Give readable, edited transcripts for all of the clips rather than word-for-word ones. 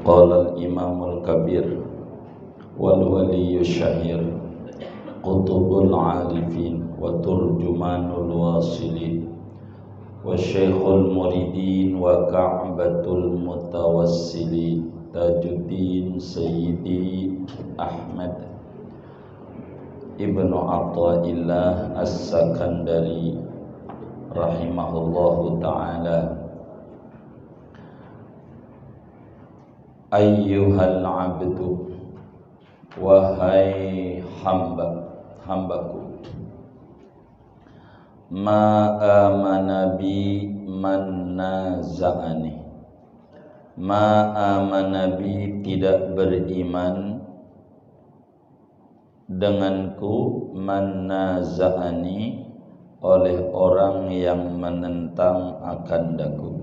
Qala al-imamul kabir wal waliyyu syahir qutubul arifin wa turjumanul wasilin wa syekhul muridin wa ka'batul mutawassilin Tajuddin Sayyidi Ahmad Ibnu Athaillah As-Sakandari rahimahullahu ta'ala. Ayyuhal abdu, wahai hambaku, ma amana bi man naza'ani, ma amana bi tidak beriman denganku, man naza'ani oleh orang yang menentang akandaku.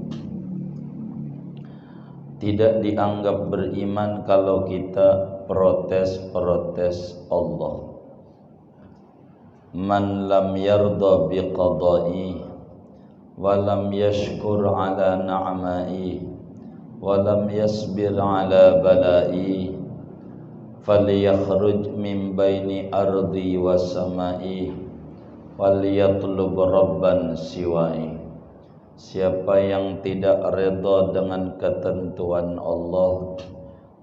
Tidak dianggap beriman kalau kita protes Allah. Man lam yarda biqada'i wa lam yashkur ala na'mai wa lam yasbir ala bala'i falyakhruj min baini ardi wa samai falyatlub rabban siwai. Siapa yang tidak redha dengan ketentuan Allah,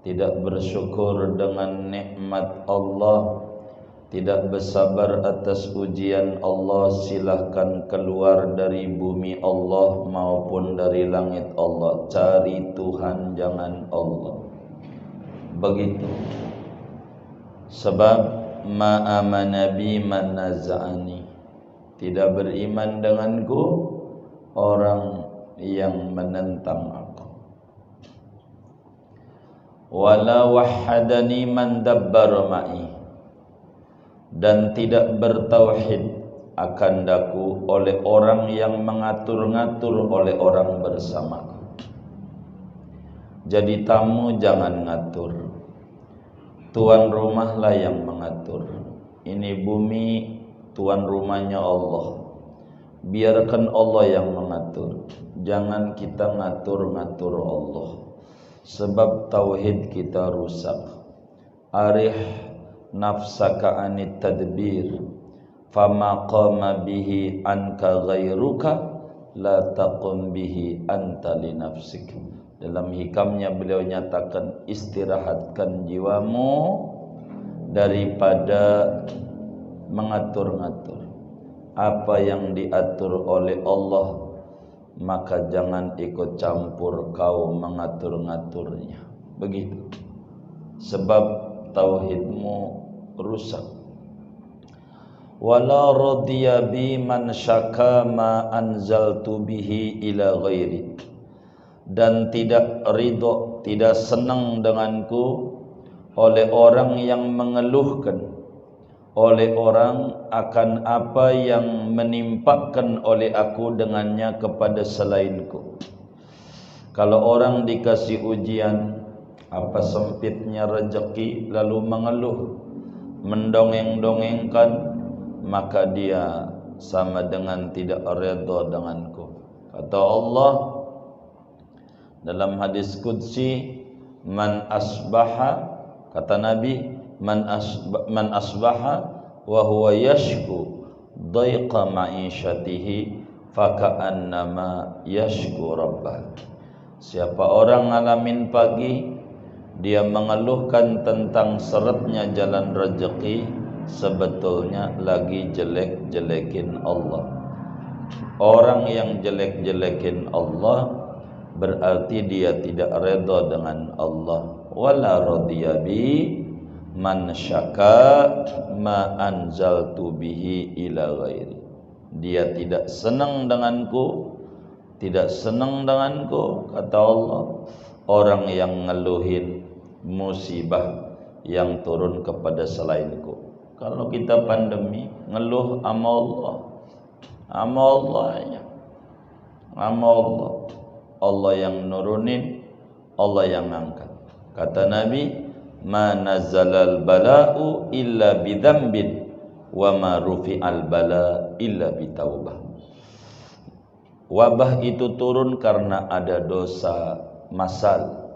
tidak bersyukur dengan nikmat Allah, tidak bersabar atas ujian Allah, silahkan keluar dari bumi Allah maupun dari langit Allah. Cari Tuhan, jangan Allah. Begitu. Sebab ma'amana bi man naza'ani, tidak beriman denganku orang yang menentang aku. Wala wahhadani man dabbar ma'i, dan tidak bertauhid akandaku oleh orang yang mengatur-ngatur oleh orang bersamaku. Jadi tamu jangan ngatur, tuan rumahlah yang mengatur. Ini bumi tuan rumahnya Allah, biarkan Allah yang mengatur. Jangan kita ngatur-ngatur Allah, sebab tauhid kita rusak. Arih nafsaka anit tadbir, fama qama bihi anka ghairuka la taqum bihi anta li nafsik. Dalam hikamnya beliau nyatakan, istirahatkan jiwamu daripada mengatur-ngatur. Apa yang diatur oleh Allah, maka jangan ikut campur kau mengatur-ngaturnya. Begitu. Sebab tauhidmu rusak. Wala radiya bi man syaka ma anzaltu bihi ila ghairi, dan tidak ridho, tidak senang denganku oleh orang yang mengeluhkan oleh orang akan apa yang menimpakan oleh aku dengannya kepada selainku. Kalau orang dikasih ujian, apa sempitnya rezeki, lalu mengeluh, mendongeng-dongengkan, maka dia sama dengan tidak redha denganku. Kata Allah dalam hadis qudsi, man asbaha, kata Nabi, man asbaha wa huwa yashku dhaiqa ma'isyatihi faka'annama yashku rabbah. Siapa orang ngalamin pagi, dia mengeluhkan tentang seretnya jalan rezeki, sebetulnya lagi jelek-jelekin Allah. Orang yang jelek-jelekin Allah berarti dia tidak redha dengan Allah. Wala radiya bi man syaka ma anzaltu bihi ila ghairi. Dia tidak senang denganku, kata Allah, orang yang ngeluhin musibah yang turun kepada selainku. Kalau kita pandemi, ngeluh sama Allah, Allah yang nurunin, Allah yang ngangkat. Kata Nabi, ma nazzalal bala'u illa bidzambin wa ma rufi'al bala illa bitaubah. Wabah itu turun karena ada dosa masal,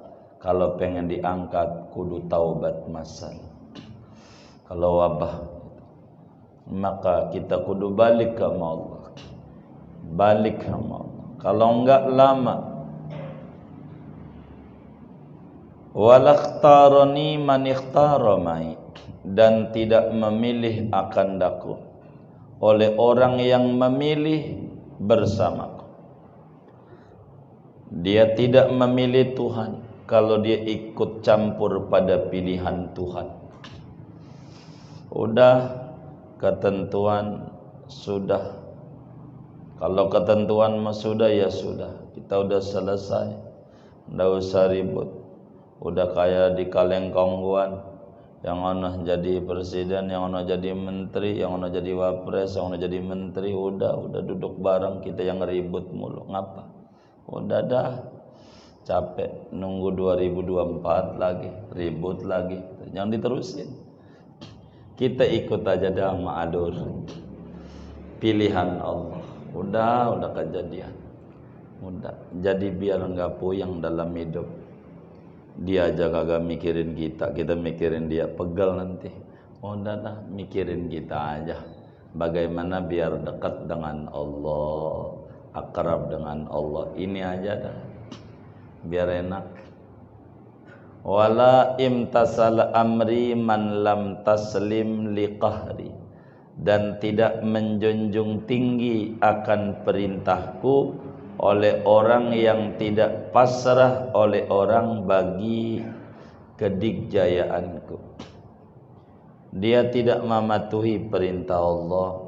Kalau pengen diangkat kudu taubat masal. Kalau wabah, maka kita kudu balik ke Allah. Balik ke Allah. Kalau enggak lama. Walakhtarani man ikhtara mai, dan tidak memilih akan daku oleh orang yang memilih bersamaku. Dia tidak memilih Tuhan kalau dia ikut campur pada pilihan Tuhan. Udah ketentuan sudah. Kalau ketentuan mah sudah ya sudah. Kita udah selesai. Nggak usah ribut. Udah kayak di Kalengkongguan, yang ono jadi presiden, yang ono jadi menteri, yang ono jadi wapres, yang ono jadi menteri. Udah duduk bareng, kita yang ribut mulu. Ngapa? Udah dah. Capek nunggu 2024 lagi, ribut lagi. Jangan diterusin. Kita ikut aja dah ma'adur. Pilihan Allah. Udah kejadian. Udah. Jadi biar enggak puyeng dalam hidup. Dia aja kagak mikirin kita, kita mikirin dia, pegal nanti. Udah dah, mikirin kita aja. Bagaimana biar dekat dengan Allah, akrab dengan Allah. Ini aja dah. Biar enak. Wala imtasal amri man lam taslim liqahri, dan tidak menjunjung tinggi akan perintahku oleh orang yang tidak pasrah oleh orang bagi kedikjayaanku. Dia tidak mematuhi perintah Allah,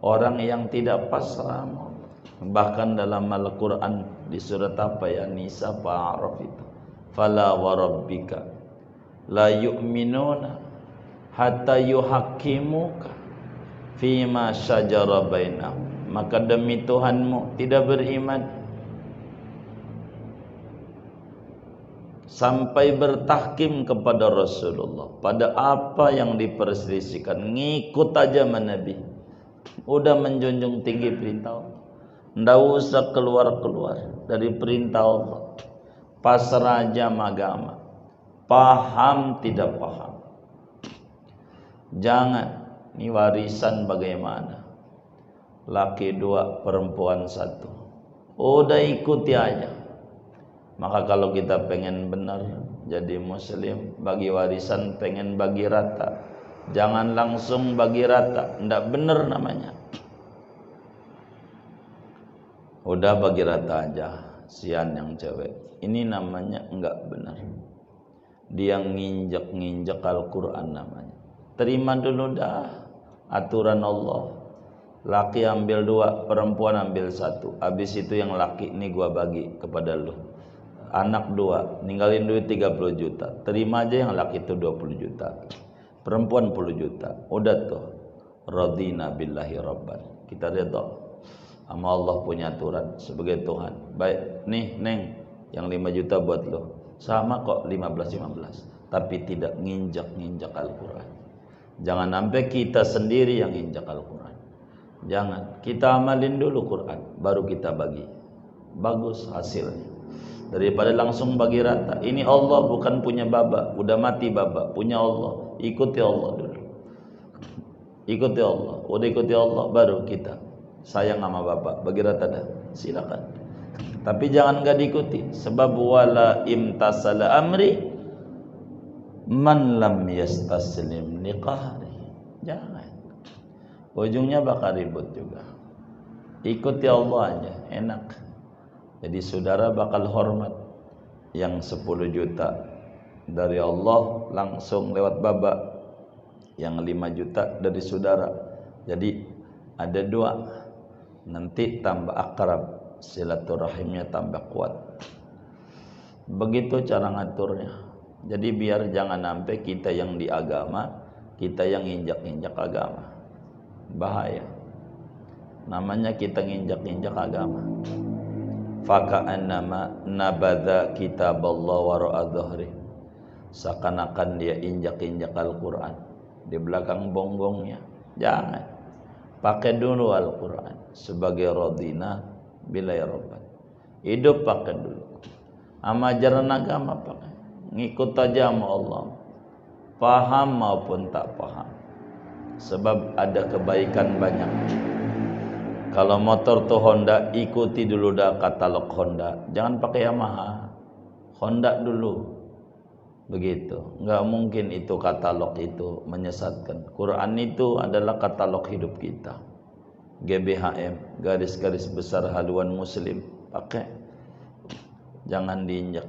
orang yang tidak pasrah. Bahkan dalam Al-Quran di surat apa ya, Nisa Fa'araf itu, fala warabbika la yu'minuna hatta yuhakkimuka fima syajara bainahum, maka demi Tuhanmu tidak beriman sampai bertahkim kepada Rasulullah pada apa yang diperselisihkan. Ngikut aja sama Nabi. Udah menjunjung tinggi perintah Allah. Nggak usah keluar-keluar dari perintah Allah. Pasrah aja agama. Paham tidak paham. Jangan. Ini warisan bagaimana? Laki 2, perempuan 1. Udah ikuti aja. Maka kalau kita pengen benar jadi muslim, bagi warisan pengen bagi rata. Jangan langsung bagi rata, ndak benar namanya. Udah bagi rata aja, sian yang cewek. Ini namanya enggak benar. Dia nginjek-nginjek Al-Quran namanya. Terima dulu dah aturan Allah. Laki ambil 2, perempuan ambil 1. Habis itu yang laki ini gua bagi kepada lu. Anak 2, ninggalin duit 30 juta. Terima aja yang laki itu 20 juta. Perempuan 10 juta. Udah tuh. Radina billahi rabban. Kita redha sama Allah punya aturan sebagai Tuhan. Baik, nih Neng, yang 5 juta buat lo. Sama kok 15. Tapi tidak nginjak-nginjak Al-Quran. Jangan sampai kita sendiri yang nginjak Al-Quran. Jangan, kita amalin dulu Quran, baru kita bagi. Bagus hasilnya. Daripada langsung bagi rata. Ini Allah bukan punya baba, udah mati baba, punya Allah. Ikuti Allah dulu. Ikuti Allah. Udah ikuti Allah baru kita sayang sama bapak, bagi rata dah. Silakan. Tapi jangan enggak diikuti. Sebab wala imtasala amri man lam yastaslim liqahri. Jangan. Ujungnya bakal ribut juga. Ikuti Allah aja, enak. Jadi saudara bakal hormat. Yang 10 juta dari Allah langsung lewat baba. Yang 5 juta dari saudara. Jadi ada 2. Nanti tambah akrab, silaturahimnya tambah kuat. Begitu cara ngaturnya. Jadi biar jangan sampai kita yang di agama, kita yang injak-injak agama. Bahaya. Namanya kita nginjak-injak agama. Faka'annama nabadha kitaballah wara'a dhahri. Seakan-akan dia injak-injak Al-Quran di belakang bonggongnya. Jangan. Pakai dulu Al-Quran sebagai radina bila ya rabban. Hidup pakai dulu. Ama ajaran agama pakai. ngikut aja sama Allah, paham maupun tak paham, sebab ada kebaikan banyak. Kalau motor tuh Honda, ikuti dulu dah katalog Honda, jangan pakai Yamaha, Honda dulu. Begitu, nggak mungkin itu katalog itu menyesatkan. Quran itu adalah katalog hidup kita. GBHM, garis-garis besar haluan muslim, pakai, jangan diinjak.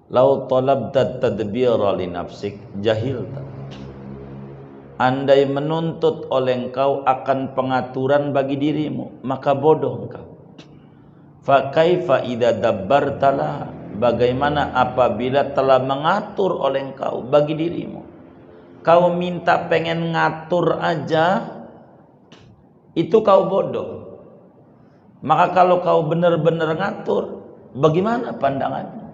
Lau talabta tadbira li nafsik jahilta. Andai menuntut oleh engkau akan pengaturan bagi dirimu, maka bodoh engkau. Fa kaifa idza dabbartala, bagaimana apabila telah mengatur oleh engkau bagi dirimu. Kau minta pengen ngatur aja, itu kau bodoh. Maka kalau kau benar-benar ngatur, bagaimana pandanganmu?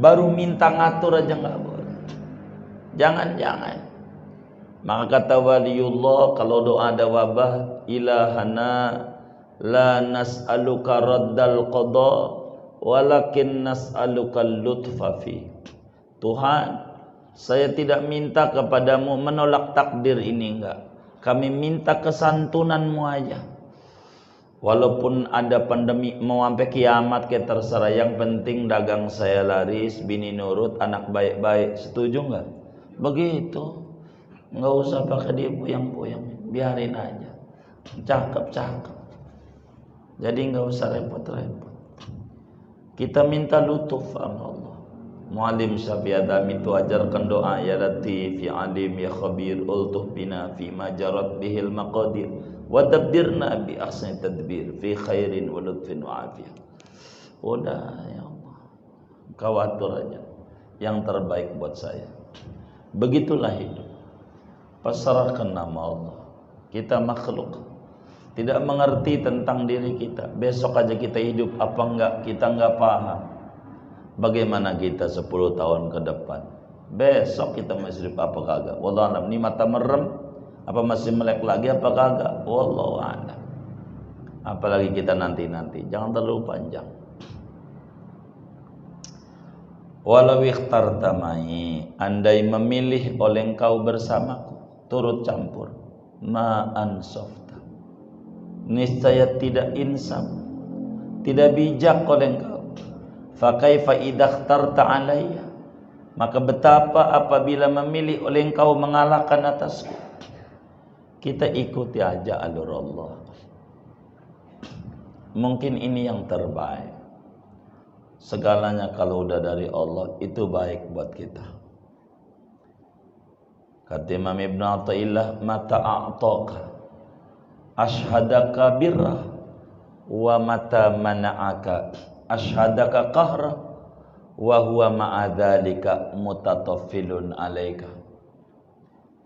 Baru minta ngatur aja nggak boleh. Jangan-jangan. Maka kata waliullah, kalau doa ada wabah, ilahana la nas'aluka raddal qada walakin nas'aluka lutfa fi. Tuhan, saya tidak minta kepadamu menolak takdir ini, enggak. Kami minta kesantunanmu aja. Walaupun ada pandemi mau sampai kiamat, kayak terserah, yang penting dagang saya laris, bini nurut, anak baik-baik. Setuju enggak? Begitu. Enggak usah pakai dia puyang-puyang, biarin aja. Cakep-cakep. Jadi enggak usah repot-repot. Kita minta lutuf sama Allah. Muallim Syafi'i Adam itu ajarkan doa, ya Latif, ya Alim, ya Khabir, ultuh bina fi ma jarat bihil maqadir wa dabbirna bi ahsani tadbir fi khairin wa lutfin wa afiyah. Udah ya Allah, kau atur aja yang terbaik buat saya. Begitulah hidup. Pasrahkan nama Allah. Kita makhluk, tidak mengerti tentang diri kita. Besok aja kita hidup apa enggak, kita enggak paham. Bagaimana kita 10 tahun ke depan? Besok kita masih hidup apa kagak? Wallahu a'lam. Ini mata merem apa masih melek lagi apa kagak? Wallahu a'lam. Apalagi kita nanti-nanti. Jangan terlalu panjang. Walau ikhtarta mai, andai memilih oleh engkau bersamaku, turut campur, ma ansafta, niscaya tidak insaf, tidak bijak oleh engkau. Fa kaifa idza ikhtarta alayya, maka betapa apabila memilih oleh engkau mengalahkan atasku. Kita ikuti aja alur Allah. Mungkin ini yang terbaik. Segalanya kalau udah dari Allah itu baik buat kita. Kata Imam Ibn Athaillah, mata a'taka ashhadaka birrah wa mata mana'aka ashhadaka qahra wa huwa ma'adzalika mutataffilun alaika.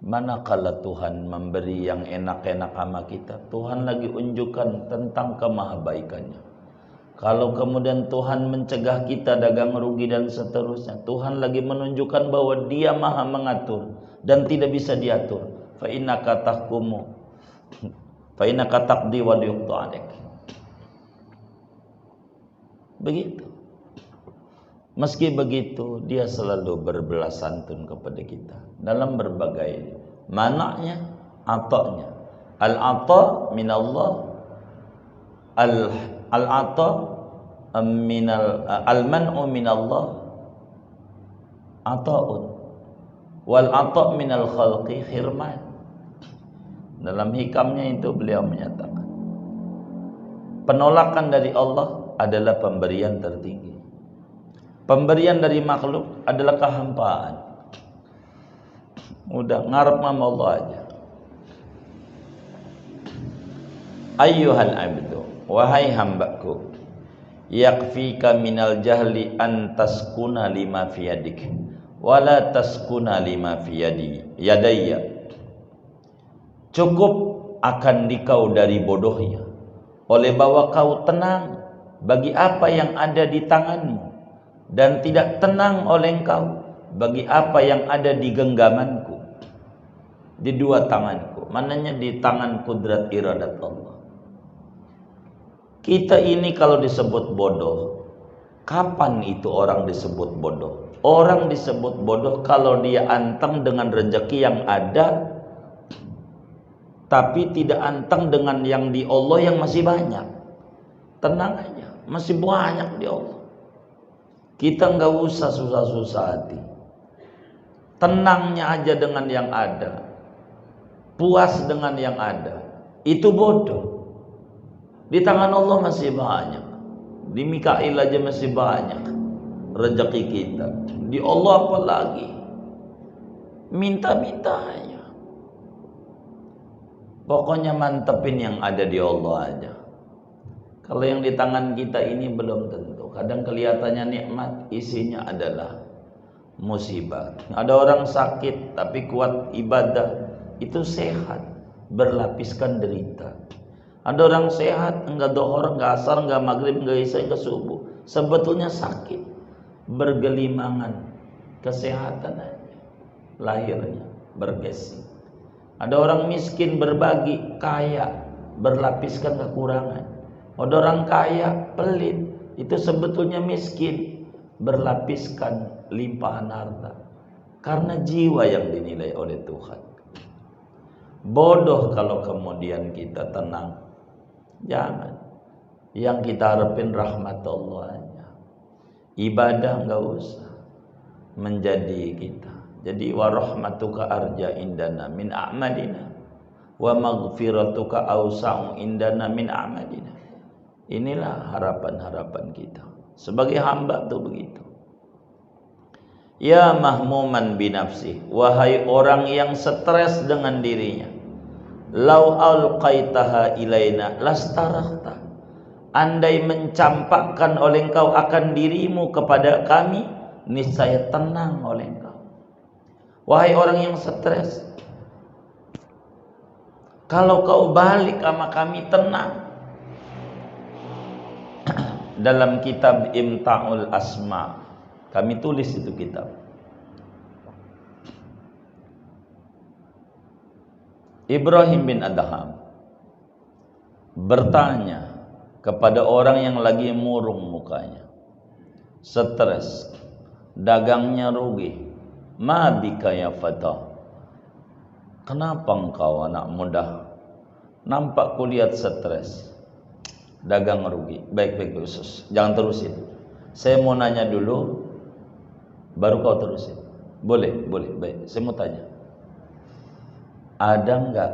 Manakala Tuhan memberi yang enak-enak sama kita, Tuhan lagi unjukkan tentang kemahabaikannya. Kalau kemudian Tuhan mencegah kita dagang rugi dan seterusnya, Tuhan lagi menunjukkan bahwa Dia Maha mengatur dan tidak bisa diatur. Fa innaka tahkumu fa innaka taqdi wa yuqda 'alaik. Begitu. Meski begitu, Dia selalu berbelas santun kepada kita dalam berbagai mananya, ata'nya. Al-ata' minallah, al-ata' minal al-man'u minallah ata'un wal ata' minal khalqi khirman. Dalam hikamnya itu beliau menyatakan, penolakan dari Allah adalah pemberian tertinggi. Pemberian dari makhluk adalah kehampaan. Udah ngarep sama Allah aja. Ayyuhal abdu, wahai hambaku, yakfika minal jahli an taskuna lima fi yadik wala taskuna lima fi yadayya. Cukup akan dikau dari bodohnya oleh bahwa kau tenang bagi apa yang ada di tanganmu, dan tidak tenang oleh engkau bagi apa yang ada di genggamanku, di dua tanganku, mananya di tangan kudrat iradat Allah. Kita ini kalau disebut bodoh, Kapan itu orang disebut bodoh? Orang disebut bodoh kalau dia anteng dengan rezeki yang ada, tapi tidak anteng dengan yang di Allah yang masih banyak. Tenang aja, masih banyak di Allah. Kita nggak usah susah-susah hati. Tenangnya aja dengan yang ada, puas dengan yang ada. Itu bodoh. Di tangan Allah masih banyak. Di Mikail aja masih banyak rezeki kita. Di Allah apa lagi? Minta-minta aja. Pokoknya mantepin yang ada di Allah aja. Kalau yang di tangan kita ini belum tentu. Kadang kelihatannya nikmat, isinya adalah musibah. Ada orang sakit tapi kuat ibadah, itu sehat, berlapiskan derita. Ada orang sehat, enggak dohor, enggak asar, enggak maghrib, enggak isya, enggak subuh, sebetulnya sakit, bergelimangan, kesehatan aja, lahirnya bergesing. Ada orang miskin berbagi, kaya, berlapiskan kekurangan. Ada orang kaya, pelit, itu sebetulnya miskin, berlapiskan limpahan harta. Karena jiwa yang dinilai oleh Tuhan. Bodoh kalau kemudian kita tenang. Jangan. Yang kita harapin rahmat Allah aja. Ibadah enggak usah menjadi kita. Jadi wa rahmatuka arja indana min a'malina wa maghfiratuka awsa'u indana min a'malina. Inilah harapan-harapan kita. Sebagai hamba tuh begitu. Ya mahmuman binafsi, wahai orang yang stres dengan dirinya. Lau alqaitaha ilaina lastarahta. Andai mencampakkan oleh engkau akan dirimu kepada kami, niscaya tenang oleh engkau. Wahai orang yang stres, kalau kau balik sama kami tenang. Dalam kitab Imta'ul Asma, kami tulis itu kitab. Ibrahim bin Adham bertanya kepada orang yang lagi murung mukanya, stres, dagangnya rugi. Ma bika ya fata? Kenapa engkau anak muda? Nampak kulihat stres, dagang rugi. Baik-baik khusus, jangan terusin. Saya mau nanya dulu, baru kau terusin. Boleh, boleh. Baik, saya mau tanya. Ada enggak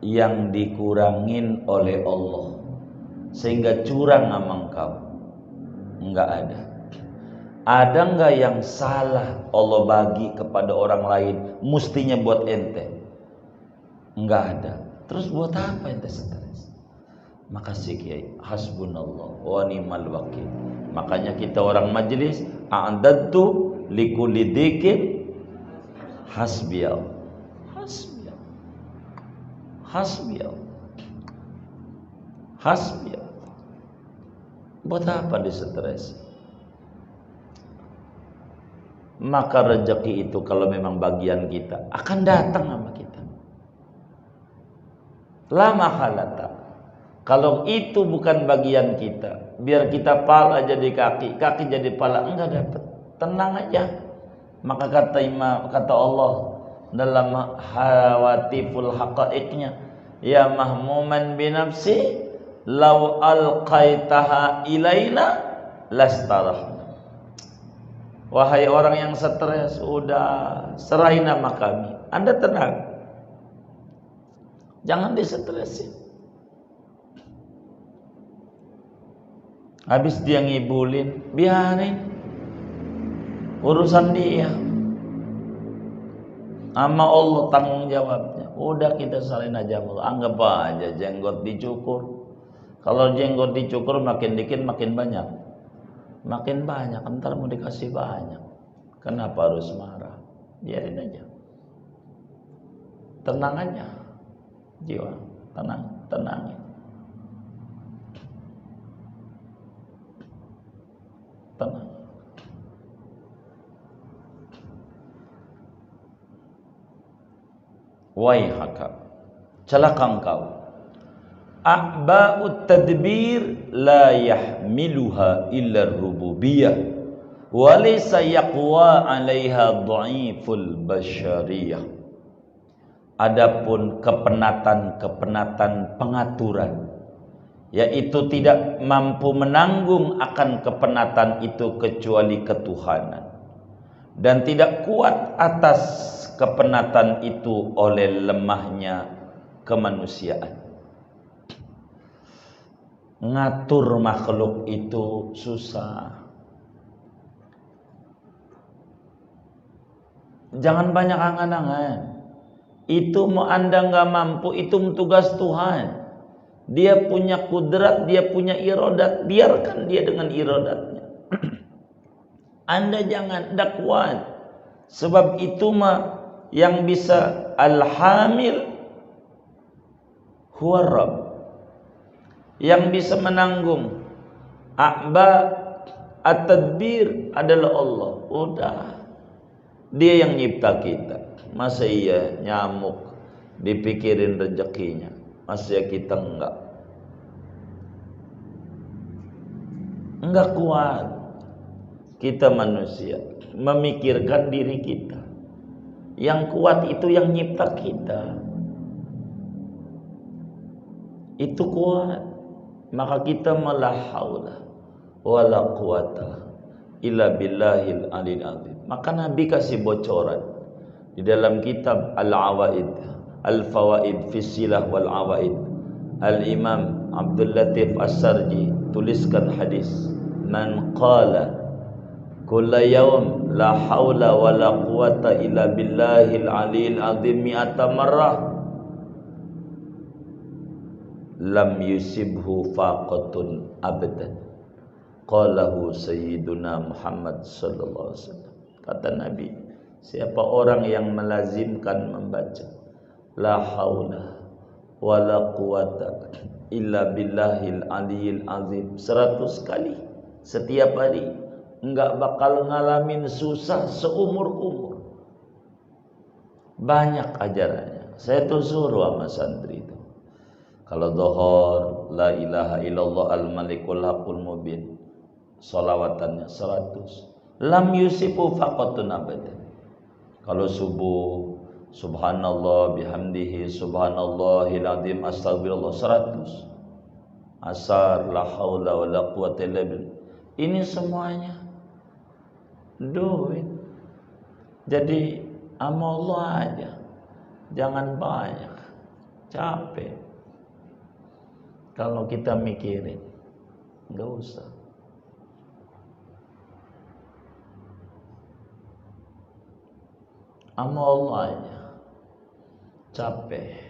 yang dikurangin oleh Allah sehingga curang sama engkau? Enggak ada. Ada enggak yang salah Allah bagi kepada orang lain mestinya buat ente? Enggak ada. Terus buat apa ente stres? Makasih Kiai, hasbunallah wa ni'mal wakil. Makanya kita orang majelis a'dadtu likulli dzikr hasbiyallah. Hasbiyallah. Buat apa distres? Maka rezeki itu kalau memang bagian kita akan datang sama kita. La mahalata. Kalau itu bukan bagian kita, biar kita pala jadi kaki, kaki jadi pala, enggak dapat. Tenang aja. Maka kata Allah dalam hawatiful haqaiqnya, ya mahmuman binafsi law alqaitaha ilaina lastarahna. Wahai orang yang stres, udah serahin nama kami, Anda tenang, jangan disetresin. Habis dia ngibulin, biarin, urusan dia. Sama Allah tanggung jawabnya. Udah kita salin aja, anggap aja jenggot dicukur. Kalau jenggot dicukur makin dikit makin banyak. Makin banyak, ntar mau dikasih banyak. Kenapa harus marah? Biarin aja. Tenang aja. Jiwa, tenangin. Tenang. Waihaka, celaka engkau. A'ba'ut tadbir la yahmi yahmiluha illa rububiyah wa laysa yaqwa 'alaiha dha'iful basyariyah. Adapun kepenatan-kepenatan pengaturan, yaitu tidak mampu menanggung akan kepenatan itu kecuali ketuhanan, dan tidak kuat atas kepenatan itu oleh lemahnya kemanusiaan. Ngatur makhluk itu susah. Jangan banyak angan-angan. Itu mau Anda nggak mampu, itu tugas Tuhan. Dia punya kudrat, dia punya iradat, biarkan dia dengan iradatnya. Anda jangan, tidak kuat. Sebab itu mah yang bisa al-hamil huwa Rabb. Yang bisa menanggung a'ba at-tadbir adalah Allah. Udah. Dia yang nyipta kita. Masa iya nyamuk dipikirin rezekinya? Masa kita enggak kuat. Kita manusia memikirkan diri kita. Yang kuat itu yang nyipta kita. Itu kuat. Maka kita la haula wala quwata illa billahil alil azim. Maka Nabi kasih bocoran di dalam kitab Al-Awaid, Al-Fawaid fi Silah wal Awaid. Al-Imam Abdul Latif As-Sarji tuliskan hadis, man qala kulla yawm la haula wala quwata illa billahil alil azim mi'ata marrah lam yusibhu faqatun abadan. Qalahu Sayyiduna Muhammad sallallahu alaihi wasallam. Kata Nabi, siapa orang yang melazimkan membaca la haula wala quwata illa billahil aliyil azim 100 kali setiap hari, enggak bakal ngalamin susah seumur-umur. Banyak ajarannya. Saya tuh suruh sama santri itu, kalau dohor la ilaha illallah al-malikul haqqul mubin, sholawatannya 100, lam yusifu faqatun abadan. Kalau subuh subhanallah bihamdihi subhanallahil azim astagfirullah 100. Asar la haula wala quwata illa billah. Ini semuanya duit. Jadi amal Allah aja, jangan banyak, capek. Kalau kita mikirin, enggak usah. Amal Allah aja, capek.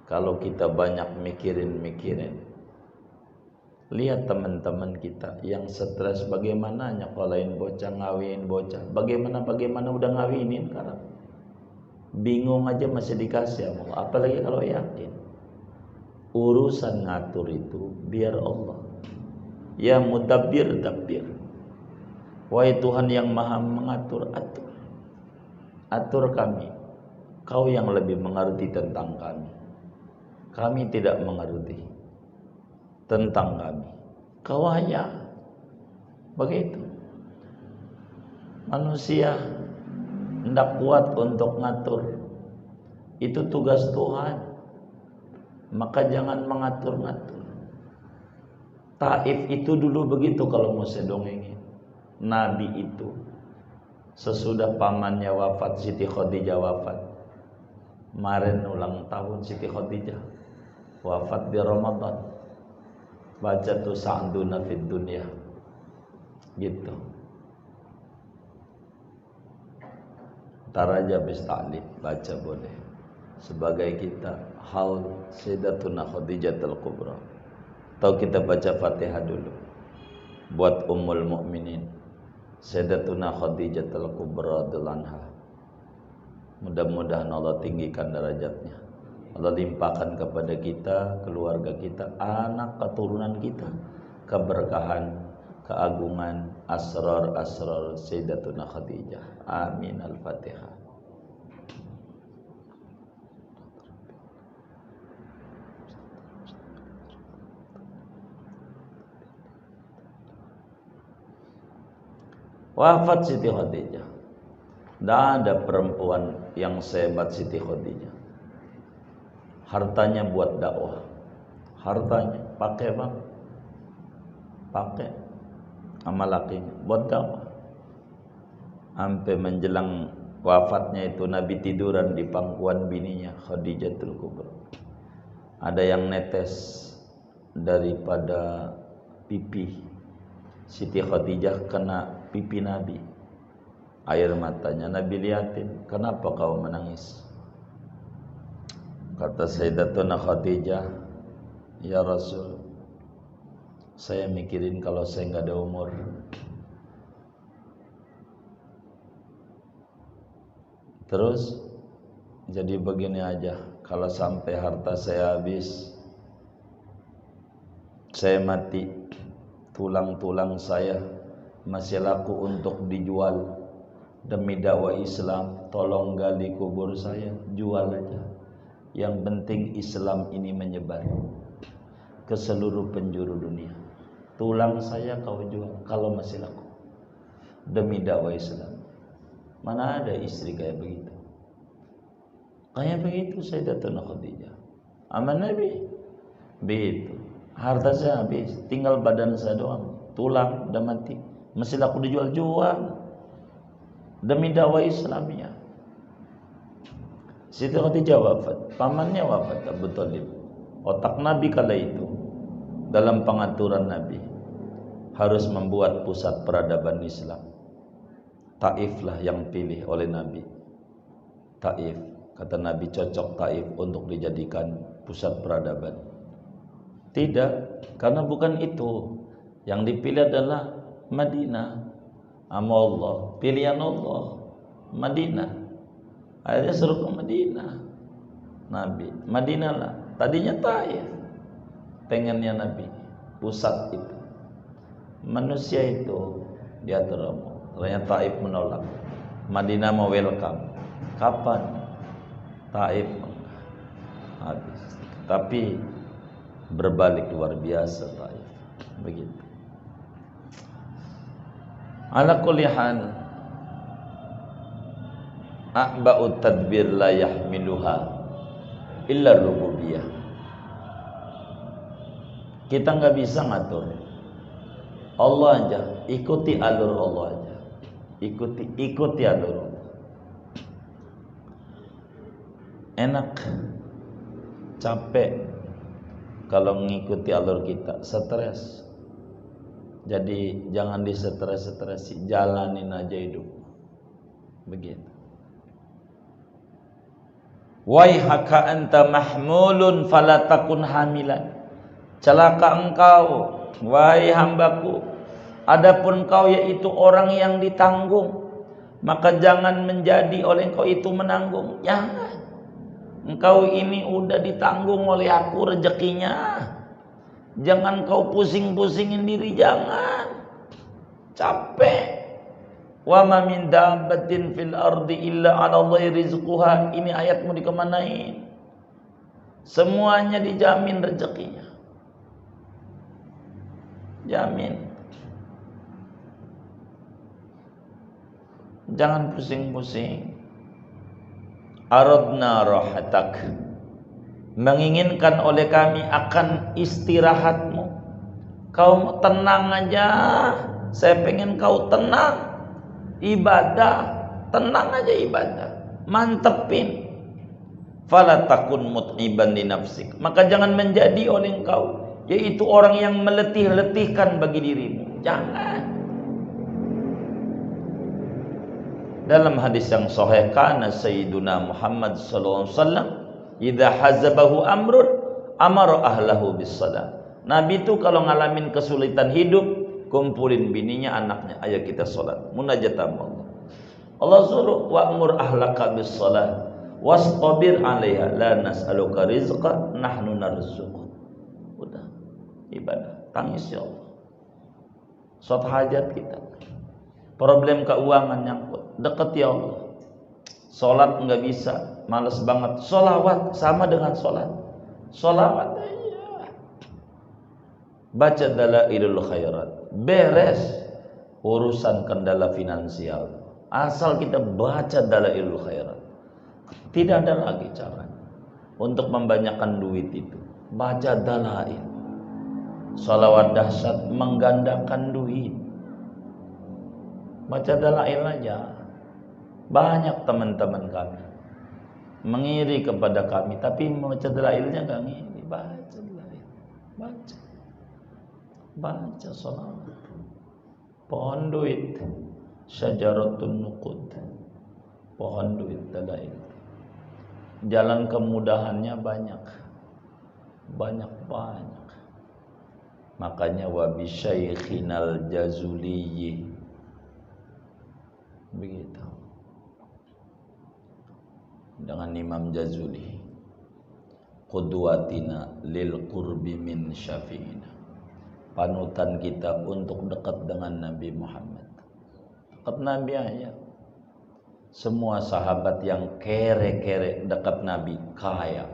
Kalau kita banyak mikirin. Lihat teman-teman kita yang stres bagaimana nyekolahin bocah, ngawinin bocah. Bagaimana udah ngawinin sekarang. Bingung aja masih dikasih Allah. Apalagi kalau yakin. Urusan ngatur itu biar Allah. Ya mudabbir dabbir. Wahai Tuhan yang maha mengatur, atur. Atur kami. Kau yang lebih mengerti tentang kami. Kami tidak mengerti tentang kami. Kau hanya begitu. Manusia hendak kuat untuk ngatur. Itu tugas Tuhan. Maka jangan mengatur-ngatur. Taif itu dulu begitu kalau mau saya dongengin. Nabi itu sesudah pamannya wafat, Siti Khadijah wafat. Kemarin ulang tahun Siti Khadijah wafat di Ramadan. Baca tuh sa'duna fid dunya gitu. Ntar aja habis ta'lim baca boleh. Sebagai kita haul Sayyidatuna Khadijatul Kubra. Atau kita baca Fatihah dulu buat Ummul Mukminin Sayyidatuna Khadijatul Kubra radhiyallahu anha. Mudah-mudahan Allah tinggikan derajatnya. Allah limpahkan kepada kita, keluarga kita, anak keturunan kita keberkahan, keagungan, asrar Sayyidatuna Khadijah. Amin. Al-Fatihah. Wafat Siti Khadijah. Tidak ada perempuan yang sehebat Siti Khadijah. Hartanya buat dakwah. Hartanya pakai bang, pakai sama lakinya buat dakwah. Sampai menjelang wafatnya itu Nabi tiduran di pangkuan bininya Khadijatul Kubra. Ada yang netes daripada pipi Siti Khadijah kena pipi Nabi. Air matanya Nabi liatin, kenapa kau menangis? Kata Sayyidatuna Khadijah, ya Rasul, saya mikirin kalau saya nggak ada umur. Terus jadi begini aja, kalau sampai harta saya habis, saya mati, tulang-tulang saya masih laku untuk dijual. Demi dakwah Islam, tolong gali kubur saya, jual aja. Yang penting Islam ini menyebar ke seluruh penjuru dunia. Tulang saya kau jual kalau masih laku, demi dakwah Islam. Mana ada istri kayak begitu? Kayak begitu Sayyidatuna Khadijah. Aman Nabi begitu. Harta saya habis, tinggal badan saya doang, tulang udah mati, masih laku dijual-jual demi dakwah Islamnya. Siti Khadijah wafat, pamannya wafat, Abu Thalib. Otak Nabi kala itu dalam pengaturan Nabi harus membuat pusat peradaban Islam. Taif lah yang pilih oleh Nabi. Taif, kata Nabi, cocok Taif untuk dijadikan pusat peradaban. Tidak, karena bukan itu. Yang dipilih adalah Madinah. Ama Allah, pilihan Allah, Madinah. Akhirnya suruh ke Madinah. Nabi, Madinah lah. Tadinya Taif, pengennya Nabi, pusat itu. Manusia itu diatur Allah. Ternyata Taif menolak. Madinah mau welcome. Kapan? Taif habis. Tapi berbalik luar biasa Taif. Begitu. Ala kulli hal, a'ba'ut tadbir la yahmiluha illa rububiyah. Kita nggak bisa ngatur Allah aja, ikuti alur Allah aja. Ikuti alur Allah. Enak, capek kalau mengikuti alur kita, stres. Jadi jangan disetres-stresi, jalanin aja hidup. Begitu. Waihaka anta mahmulun fala takun hamilan. Celaka engkau, wahai hambaku, adapun kau yaitu orang yang ditanggung, maka jangan menjadi oleh engkau itu menanggung. Jangan. Engkau ini udah ditanggung oleh aku rezekinya. Jangan kau pusing-pusingin diri, jangan. Capek. Wa ma min dabbatin fil ardi illa 'ala Allahi rizquha. Ini ayat mau dikemanain? Semuanya dijamin rezekinya. Jamin. Jangan pusing-pusing. Aradna rahatak, menginginkan oleh kami akan istirahatmu. Kau tenang aja, saya pengen kau tenang. Ibadah, tenang aja ibadah, mantepin. Fala takun mut'iban li nafsik, maka jangan menjadi oleh engkau yaitu orang yang meletih-letihkan bagi dirimu. Jangan. Dalam hadis yang sahih, kana sayyiduna Muhammad sallallahu alaihi wasallam idza hazabahu amrun amara ahlahu bis shalah. Nabi itu kalau ngalamin kesulitan hidup, kumpulin bininya, anaknya, ayo kita salat, munajat sama Allah. Allah suruh wa'mur ahlaka bis shalah wastabir 'alaiha la nas'aluka rizqa nahnu narzuquk. Udah, ibadah, tangis ya Allah. Suatu hajat kita, problem keuangan nyangkut, deket ya Allah. Sholat nggak bisa, males banget. Sholawat sama dengan sholat. Sholawat aja. Baca dalailul khairat, beres. urusan kendala finansial, asal kita baca Dalailul Khairat. Tidak ada lagi cara untuk membanyakkan duit itu. Baca Dalail. Sholawat dahsyat menggandakan duit. Baca Dalail aja. Banyak teman-teman kami mengiri kepada kami, tapi membaca Dalailnya gak ngiri. Baca Dalail. Baca sholawat. Pohon duit, syajaratun nuqud. Pohon duit Dalail. Jalan kemudahannya banyak. Makanya wabi syaikhinal jazuliyyi. Begitu. Dengan Imam Jazuli. Qudwatina lil qurbi min syafi'ina. Panutan kita untuk dekat dengan Nabi Muhammad. Dekat Nabi aja. Semua sahabat yang kere-kere dekat Nabi kaya.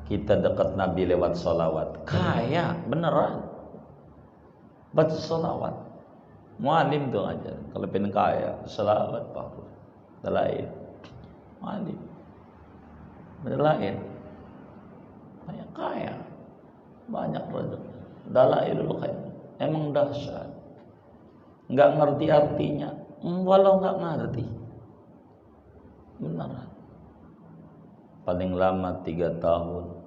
Kita dekat Nabi lewat sholawat kaya beneran. Baca sholawat. Mualim tuh aja. Kalau pengen kaya sholawat Pak. Dalail. Mualim. Dalail. Kaya. Banyak rezeki. Dalailul Khairat. Emang dahsyat. Nggak ngerti artinya. Walau nggak ngerti. Beneran. Paling lama 3 tahun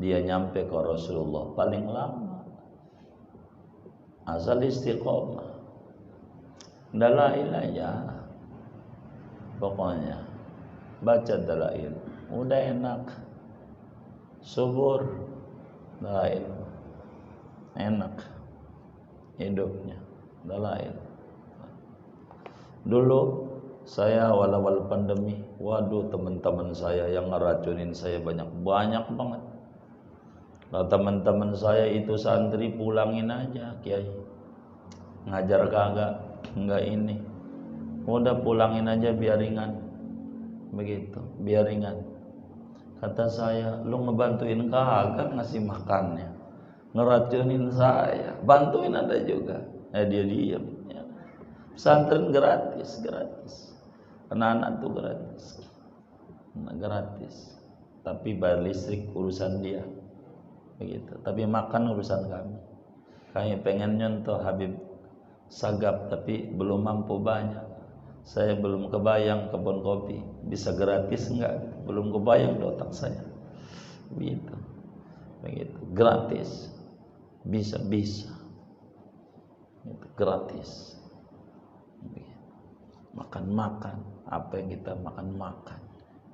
dia nyampe ke Rasulullah. Paling lama. Asal istiqomah. Dalail aja. Pokoknya baca Dalail. Udah enak. Subur. Dalail. Enak hidupnya. Dalail. Dulu saya awal-awal pandemi, waduh teman-teman saya yang ngeracunin saya banyak banget. Nah, teman-teman saya itu santri pulangin aja, Kiai. Ngajar kagak, enggak ini. Udah pulangin aja biar ringan. Begitu, biar ringan. Kata saya, lu ngebantuin kagak ngasih makannya. Ngeracunin saya, bantuin ada juga. Dia diam. Ya. Pesantren gratis. Anak-anak tuh gratis. Tapi bayar listrik urusan dia. Begitu. Tapi makan urusan kami. Kami pengen nyontoh Habib Sagap, tapi belum mampu banyak. Saya belum kebayang kebun kopi bisa gratis enggak? Belum kebayang di otak saya. Begitu. Gratis. Bisa. Itu gratis. Makan. Apa yang kita makan.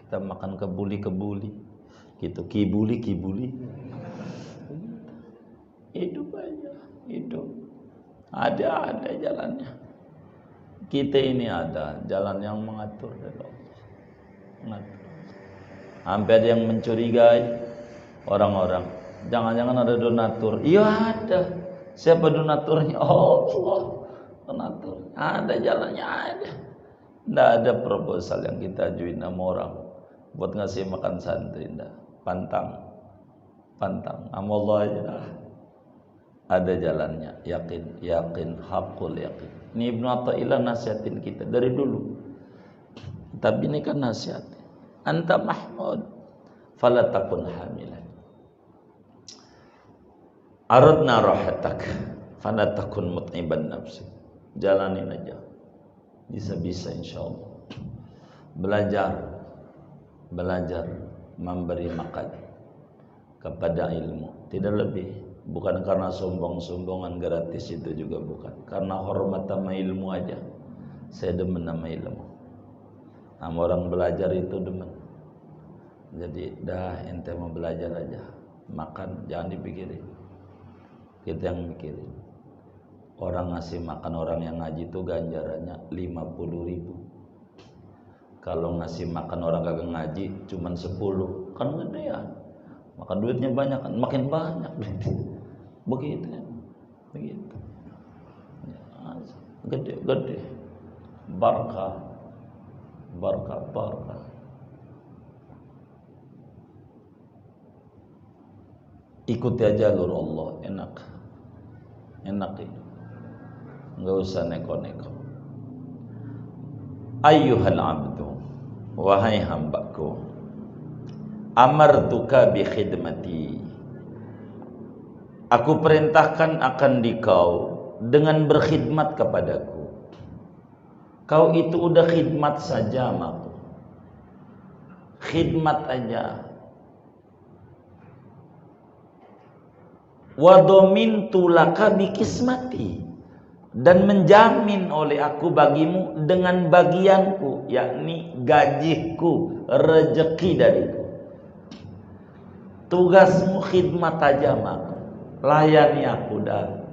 Kita makan kebuli. Gitu, kibuli. Hidup aja, hidup. Ada jalannya. Kita ini ada jalan yang mengatur dari Allah. Hampir yang mencurigai orang-orang. Jangan-jangan ada donatur. Iya ada. Siapa donaturnya? Allah. Donatur. Ada jalannya ada. Nggak ada proposal yang kita ajuin sama orang buat ngasih makan santri. Nggak. Pantang. Allah aja. Ada jalannya. Yakin. Hakul yakin. Ini Ibnu Athaillah nasihatin kita dari dulu. Tapi ini kan nasihat. Anta mahmud. Fala takun hamilan. Aradna rahatak. Fala takun mut'iban nafsi. Jalanin aja. Bisa insyaallah. Belajar memberi makan kepada ilmu, tidak lebih. Bukan karena sombong-sombongan gratis, itu juga bukan. Karena hormat sama ilmu aja. Saya demen sama ilmu. Sama orang belajar itu demen. Jadi ente mau belajar aja. Makan jangan dipikirin. Kita yang mikirin. Orang ngasih makan orang yang ngaji itu ganjarannya 50.000. Kalau ngasih makan orang kagak ngaji cuman 10, kan gedean. Makan duitnya banyak kan, makin banyak duitnya. Begitu. Ya, gede. Barakah. Ikuti aja jalur Allah, enak ini. Enggak usah neko-neko. Ayyuhal abdu, wahai hambaku, amartuka bi khidmati, aku perintahkan akan dikau dengan berkhidmat kepadaku. Kau itu udah khidmat saja amaku, khidmat aja. Wa dhamintu laka bi kismati, dan menjamin oleh aku bagimu dengan bagianku, yakni gajiku, rezeki dariku. Tugasmu khidmat aja amaku, layani aku dah.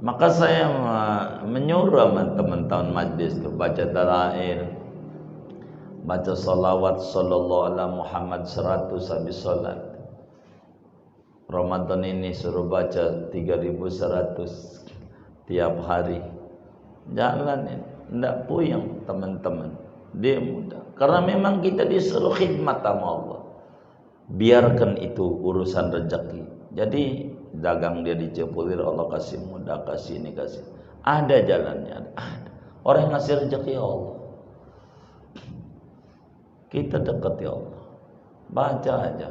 Maka saya menyuruh teman-teman majlis itu baca dalail, baca salawat sallallahu ala Muhammad 100 habis salat. Ramadan ini suruh baca 3100 tiap hari. Jalanin, enggak puyeng teman-teman. Dia mudah. Karena memang kita disuruh khidmat sama Allah. Biarkan itu urusan rezeki. Jadi dagang dia dicepulir, Allah kasih mudah, kasih ini, kasih. Ada jalannya, ada. Orang yang ngasih rezeki ya Allah. Kita dekat ya Allah. Baca aja.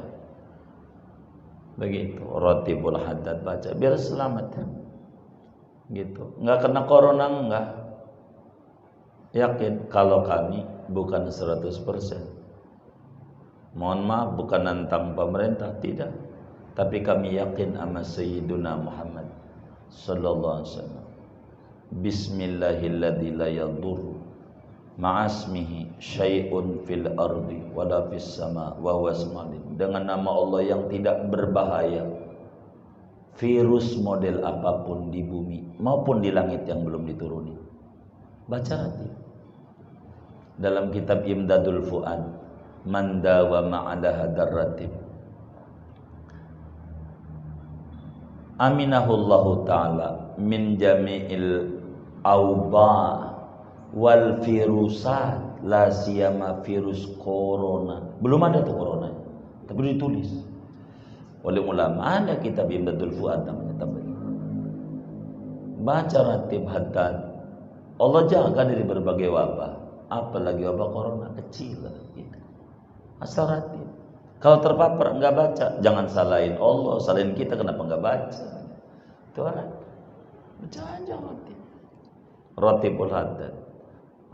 Begitu, Ratibul Haddad baca biar selamat ya. Gitu. Enggak kena corona enggak. Yakin kalau kami bukan 100%. Mohon maaf bukan nantang pemerintah, tidak. Tapi kami yakin sama Sayyiduna Muhammad sallallahu alaihi wasallam. Bismillahilladzi la yadurru ma'asmihi syai'un fil ardi wala fis sama wa huwa sami'un. Dengan nama Allah yang tidak berbahaya virus model apapun di bumi maupun di langit yang belum dituruni. Baca hati. Dalam kitab Imdadul Fuad, man dawama ala hadar ratib aminahullahu ta'ala min jami'il awba wal virusat, la siyama virus corona. Belum ada tuh corona, tapi ditulis oleh ulama. Ada kitab Imdadul Fuad namanya, baca ratib haddad. Allah jaga dari berbagai wabah, apalagi wabah corona kecil gitu. Asal ratib. Kalau terpapar enggak baca, jangan salahin Allah, salahin kita kenapa enggak baca. Tuhan, baca aja ratib. Ratibul haddad.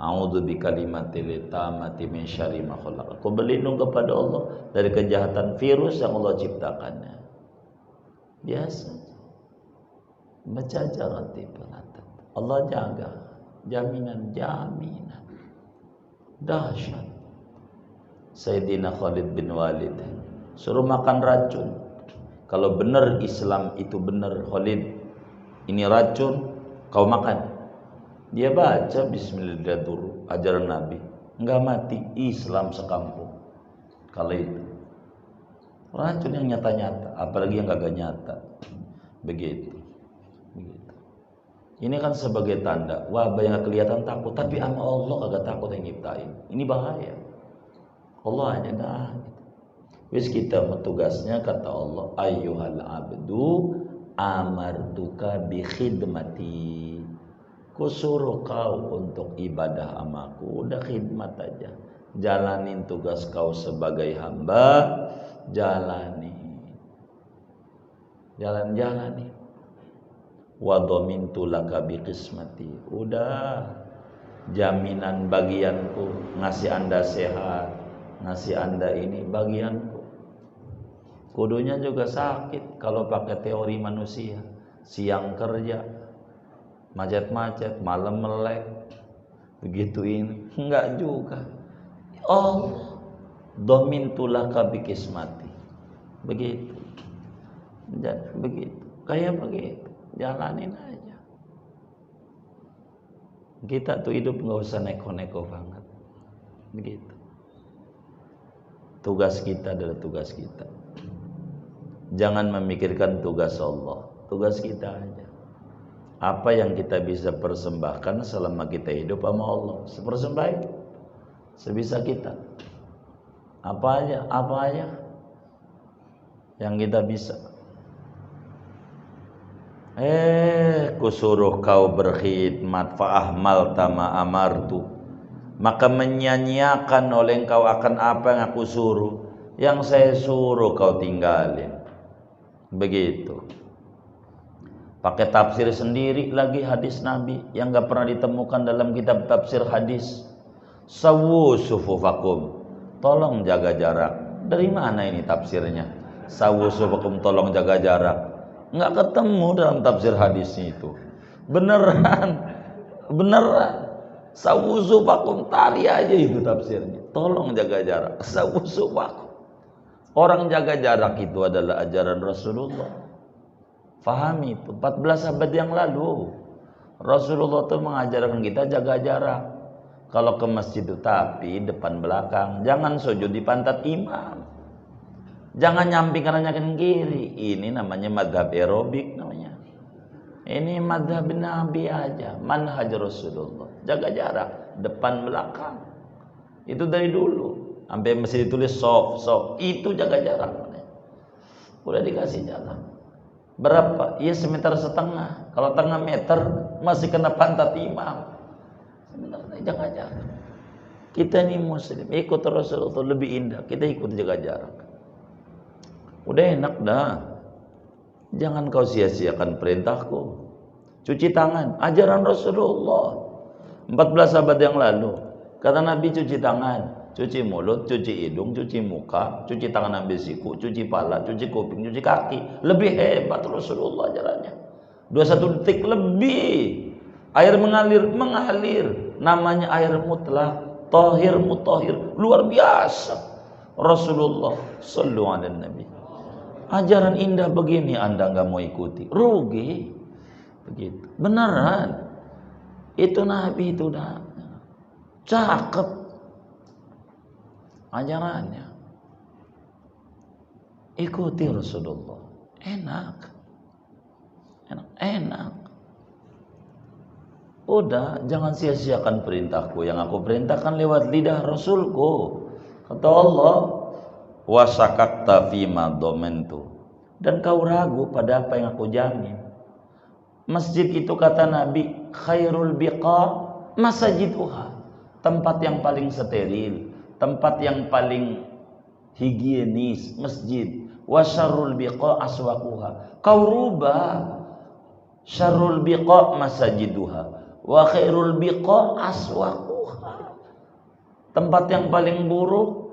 A'udzu bikalimatil tammati min syarri ma khalaq. Aku berlindung kepada Allah dari kejahatan virus yang Allah ciptakannya. Biasa. Baca aja ratibul haddad. Allah jaga. Jaminan. Dahsyat. Sayyidina Khalid bin Walid suruh makan racun. Kalau benar Islam itu benar, Khalid, ini racun, kau makan. Dia baca Bismillahirrahmanirrahim, ajaran Nabi, enggak mati, Islam sekampung. Kalau itu racun yang nyata-nyata, apalagi yang kagak nyata. Begitu. Ini kan sebagai tanda wabah yang kelihatan takut, tapi sama Allah kagak takut yang nyiptain. Ini bahaya. Allah hanya dah. Wis kita tugasnya kata Allah, ayyuhal abdu amartuka bi khidmati. Kusuruh kau untuk ibadah amaku, udah khidmat aja. Jalanin tugas kau sebagai hamba, jalani. Jalan-jalani. Wa dhamintu laka bi qismati. Udah jaminan bagianku, ngasih Anda sehat, ngasih Anda ini bagianku. Kudunya juga sakit kalau pakai teori manusia. Siang kerja, macet-macet, malam melek, begitu ini. Enggak juga. Allah dhamintu laka bi qismati. Begitu. Begitu. Kayak begitu. Jalanin aja. Kita tuh hidup nggak usah neko-neko banget. Begitu. Tugas kita adalah tugas kita. Jangan memikirkan tugas Allah. Tugas kita aja. Apa yang kita bisa persembahkan selama kita hidup sama Allah, sepersembahin sebisa kita. Apa aja yang kita bisa. Kusuruh kau berkhidmat, fa'ahmal tama amartu, maka menyanyiakan oleh engkau akan apa yang aku suruh. Yang saya suruh kau tinggalin. Begitu. Pakai tafsir sendiri lagi hadis Nabi yang gak pernah ditemukan dalam kitab tafsir hadis. Sawu sufufakum, tolong jaga jarak. Dari mana ini tafsirnya? Sawu sufufakum, tolong jaga jarak. Nggak ketemu dalam tafsir hadisnya itu. Beneran, beneran. Sawu sufufakum, tali aja itu tafsirnya. Tolong jaga jarak. Sawu sufufakum. Orang jaga jarak itu adalah ajaran Rasulullah. Fahami itu. 14 abad yang lalu Rasulullah itu mengajarkan kita jaga jarak. Kalau ke masjid itu tapi depan belakang, jangan sujud di pantat imam, jangan nyamping kanan nyamping kiri. Ini namanya madhab aerobik namanya. Ini madhab Nabi aja, manhaj Rasulullah. Jaga jarak depan belakang. Itu dari dulu sampai masih ditulis soft. Itu jaga jarak. Udah dikasih jarak. Berapa? Iya 1,5 meter. Kalau 1,5 meter masih kena pantat imam. Sebenarnya jaga jarak. Kita ini muslim, ikut Rasulullah lebih indah. Kita ikut jaga jarak. Udah enak dah. Jangan kau sia-siakan perintahku. Cuci tangan, ajaran Rasulullah 14 abad yang lalu. Kata Nabi cuci tangan, cuci mulut, cuci hidung, cuci muka, cuci tangan ambil siku, cuci pala, cuci kuping, cuci kaki. Lebih hebat Rasulullah ajarannya. 21 detik lebih. Air mengalir, namanya air mutlak, tahir mutahhir, luar biasa. Rasulullah sallallahu alaihi nabi. Ajaran indah begini Anda nggak mau ikuti, rugi. Begitu. Beneran. Itu Nabi itu dah cakep ajarannya. Ikuti Rasulullah. Enak. Udah, jangan sia-siakan perintahku. Yang aku perintahkan lewat lidah Rasulku. Kata Allah, wasakakta fima domentu, dan kau ragu pada apa yang aku jamin. Masjid itu kata Nabi, khairul biqa masajiduha, tempat yang paling steril, tempat yang paling higienis, masjid. Wa syarrul biqa aswaquha, kau rubah. Syarrul biqa masajiduha wa khairul biqa aswaquha, tempat yang paling buruk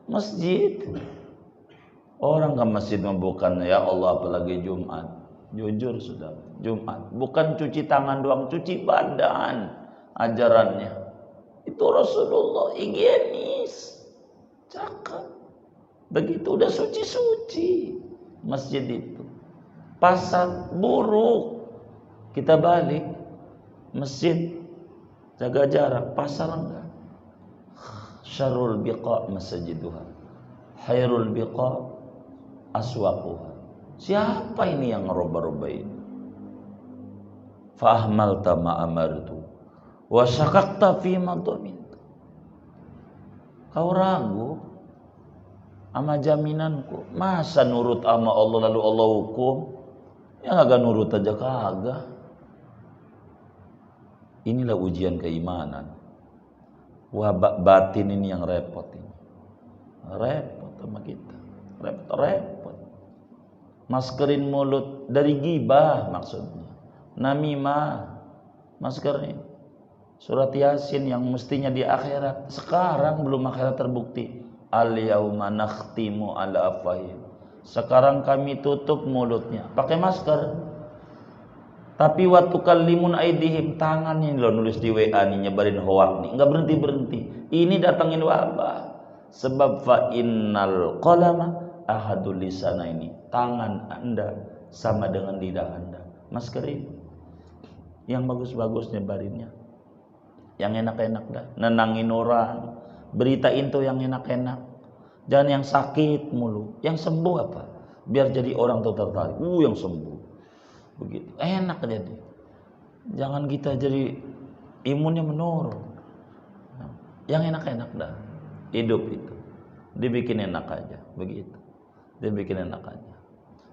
masjid. Orang ke masjid bukan ya Allah apalagi Jumat. Jujur sudah, Jumat bukan cuci tangan doang, cuci badan. Ajarannya itu Rasulullah higienis, cakep. Begitu udah suci-suci masjid itu. Pasar buruk, kita balik masjid jaga jarak, pasar enggak. Syarrul biqa masajiduha, khairul biqa aswaquha. Siapa ini yang ngerubah-rubah ini? Fa ahmalta ma amartu wa syakakta fi ma dhamintu. Kau ragu sama jaminanku. Masa nurut sama Allah lalu Allah hukum? Ya agak nurut aja kagak. Inilah ujian keimanan. Wah, batin ini yang repot ini. Repot sama kita. Repot. Maskerin mulut dari gibah maksudnya. Namimah. Maskerin. Surat Yasin yang mestinya di akhirat. Sekarang belum akhirat terbukti. Al-yauma nakhtimu ala afwahihim. Sekarang kami tutup mulutnya pakai masker. Tapi waktu kalimun aidihim, tangannya lo nulis di WA nih nyebarin hoak nih, enggak berhenti. Ini datangin wabah. Sebab fa innal qalama ahadul lisana, ini tangan Anda sama dengan lidah Anda. Maskerin. Yang bagus-bagus nyebarinnya. Yang enak-enak dah, nenangin orang. Beritain tuh yang enak-enak. Jangan yang sakit mulu. Yang sembuh apa? Biar jadi orang tuh tertarik. Yang sembuh. Begitu. Enak jadi. Jangan kita jadi imunnya menurun. Yang enak-enak dah. Hidup itu. Dibikin enak aja. Begitu. Dibikin enak aja.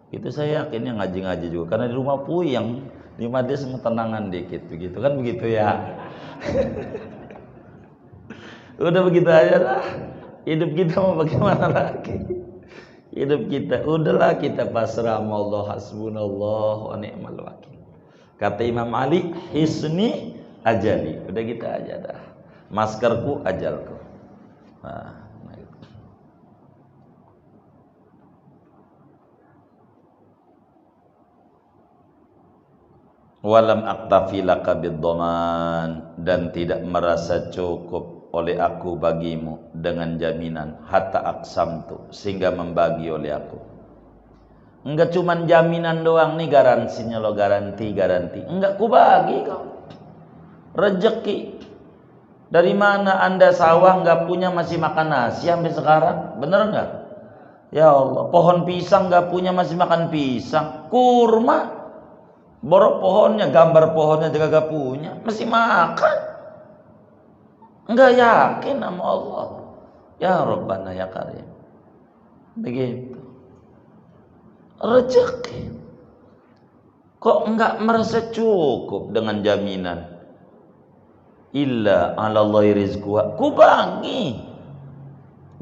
Itu saya yakin yang ngaji-ngaji juga, karena di rumah puyeng, di majelis tenangan dikit begitu kan, begitu ya. Udah begitu aja lah. Hidup kita mau bagaimana lagi? Hidup kita udahlah, kita pasrah sama Allah, hasbunallah wa ni'mal wakil. Kata Imam Ali, hisni ajali. Udah kita aja dah. Maskerku ajalku. Nah, walam aktafi laka biddoman, dan tidak merasa cukup oleh aku bagimu dengan jaminan, hatta aksamtu, sehingga membagi oleh aku. Enggak cuman jaminan doang nih, garansinya lo garanti, enggak, ku bagi kau rezeki. Dari mana Anda sawah enggak punya masih makan nasi sampai sekarang? Bener enggak? Ya Allah, pohon pisang enggak punya masih makan pisang. Kurma, borok pohonnya, gambar pohonnya juga gak punya, masih makan. Enggak yakin sama Allah. Ya Rabbana ya Karim. Begitu. Rezeki. Kok enggak merasa cukup dengan jaminan? Illa 'ala Allahi rizquha. Ku bagi.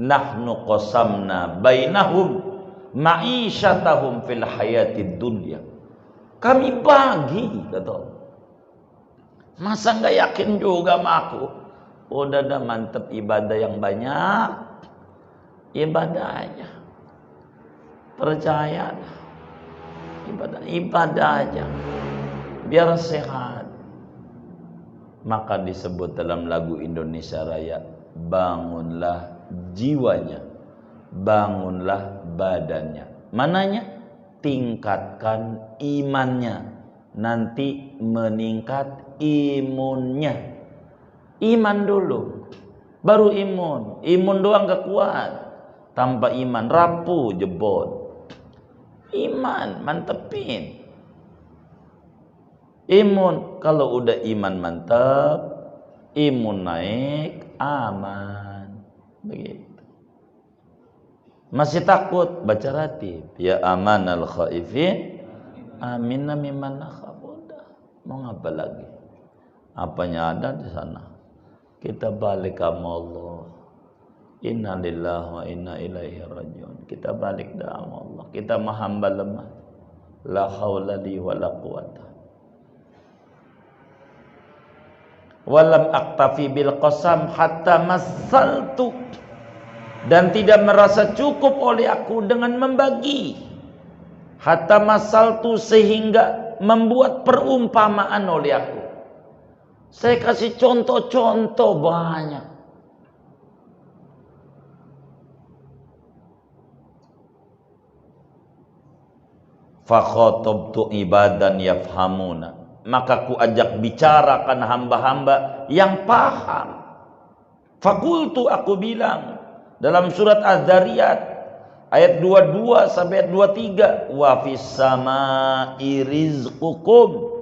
Nahnu qasamna bainahum ma'isyatahum fil hayatid dunya. Kami bagi, kata Allah. Masa nggak yakin juga sama aku? Udah mantep, ibadah yang banyak, ibadah aja. Percaya, ibadah aja, biar sehat. Maka disebut dalam lagu Indonesia Raya, bangunlah jiwanya, bangunlah badannya. Mananya? Tingkatkan imannya, nanti meningkat imunnya. Iman dulu, baru imun. Imun doang gak kuat, tanpa iman rapuh jebol. Iman mantepin. Imun, kalau udah iman mantap, imun naik, aman. Begitu. Masih takut, baca ratib. Ya amanal khaifin, aminna mimman nakhaf. Mau ngapa lagi? Apanya ada di sana. Kita balik sama Allah. Inna lillahi wa inna ilaihi rajiun. Kita balik dah sama Allah. Kita mah hamba lemah. La haula li wa la quwata. Walam aktafi bil qasam hatta masaltu, dan tidak merasa cukup oleh aku dengan membagi. Hatta masaltu, sehingga membuat perumpamaan oleh aku. Saya kasih contoh-contoh banyak. Fa khatabtu ibadan yafhamuna, maka ku ajak bicarakan hamba-hamba yang paham. Fakultu, aku bilang dalam surat Az-Zariyat ayat 22 sampai ayat 23, wa fis samai rizqukum,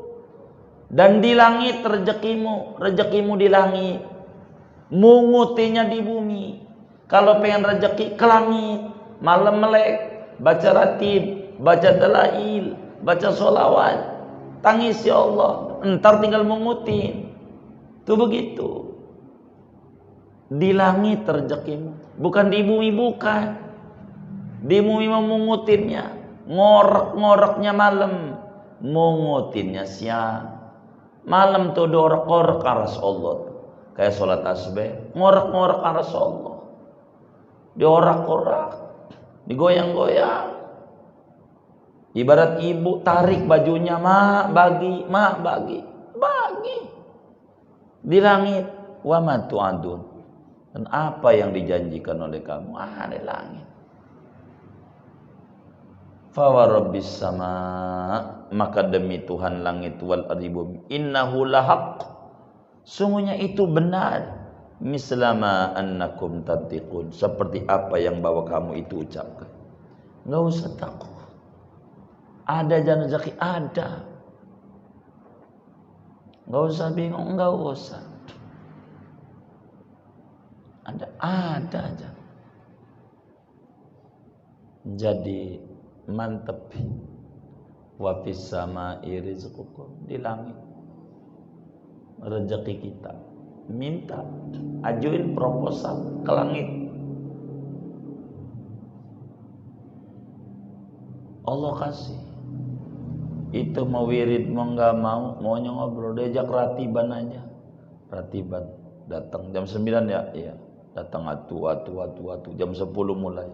dan di langit rezekimu, rezekimu di langit, mungutinya di bumi. Kalau pengen rezeki ke langit, malam melek, baca ratib, baca dalail, baca sholawat, tangis ya Allah, entar tinggal mengutin. Tuh begitu. Di langit rezekimu, bukan di bumi, bukan. Di bumi memungutinnya, ngorek-ngoreknya malam, mungutinnya siang. Malam tuh dorek-korek aras Allah. Kayak sholat asbih, ngorek-ngorek aras Allah. Diorak-orak, digoyang-goyang. Ibarat ibu tarik bajunya, mak bagi, mak bagi, bagi. Di langit, wa ma tu'adun, dan apa yang dijanjikan oleh kamu di langit. Fa wa rabbis sama, maka demi Tuhan langit wal ardi bumi, innahu lahaq, sungguhnya itu benar. Mislama annakum tatiqun, seperti apa yang bahwa kamu itu ucapkan. Enggak usah takut. Ada jalan rezeki, ada. Enggak usah bingung, enggak usah. Ada aja. Jadi mantep. Wa fis samai rizqukum, di langit rezeki kita. Minta, ajuin proposal ke langit. Allah kasih. Itu mau wirid mau nggak mau, maunya ngobrol, diajak ratiban aja. Ratiban datang jam 9 ya, iya. Datang atu jam 10 mulai.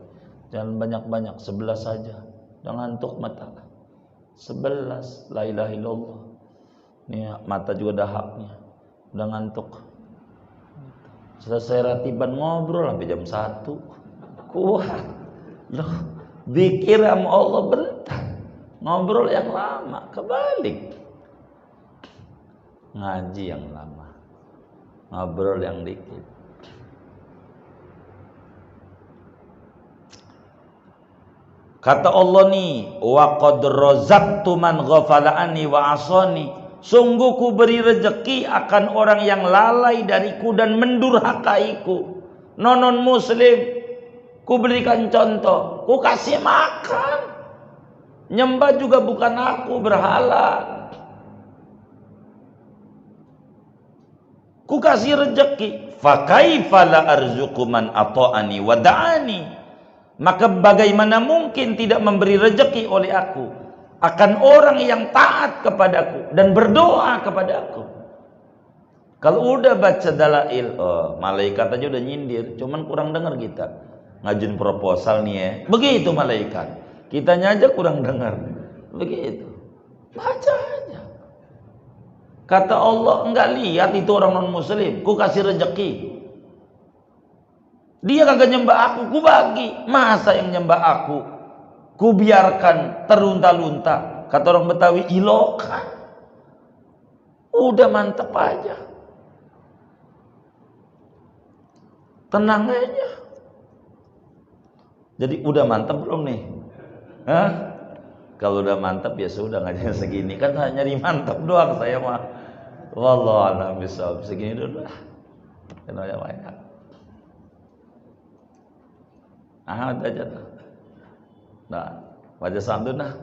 Jangan banyak-banyak, 11 saja. Udah ngantuk mata. 11, la ilaha illallah. Nih mata juga dah haknya. Udah ngantuk. Selesai ratiban ngobrol sampai jam 1. Kuat. Loh, zikir sama Allah bentar. Ngobrol yang lama, kebalik. Ngaji yang lama. Ngobrol yang dikit. Kata Allah nih, wa qad razaqtu man ghafala anni wa asani. Sungguh ku beri rezeki akan orang yang lalai dariku dan mendurhakaiku. Non muslim, ku berikan contoh, ku kasih makan. Nyembah juga bukan aku, berhala. Ku kasih rezeki. Fa kaifa la arzuqu man ata'ani wa da'ani. Maka bagaimana mungkin tidak memberi rezeki oleh aku akan orang yang taat kepadaku dan berdoa kepadaku. Kalau udah baca dalail, malaikat aja udah nyindir, cuman kurang dengar kita. Ngajuin proposal nih ya. Begitu malaikat. Kitanya aja kurang dengar. Begitu. Baca aja. Kata Allah, enggak lihat itu orang non muslim, ku kasih rezeki. Dia kagak nyembah aku, ku bagi. Masa yang nyembah aku ku biarkan terlunta-lunta? Kata orang Betawi, ilokan. Udah mantep aja. Tenang aja. Jadi udah mantep belum nih? Hah? Kalau udah mantep ya sudah, ngajinya segini. Kan nyari mantep doang saya mah. Wallahu a'lam bishawab. Segini dulu lah. Kenapa banyak? Ahad aja tuh. Nah, baca santun nah.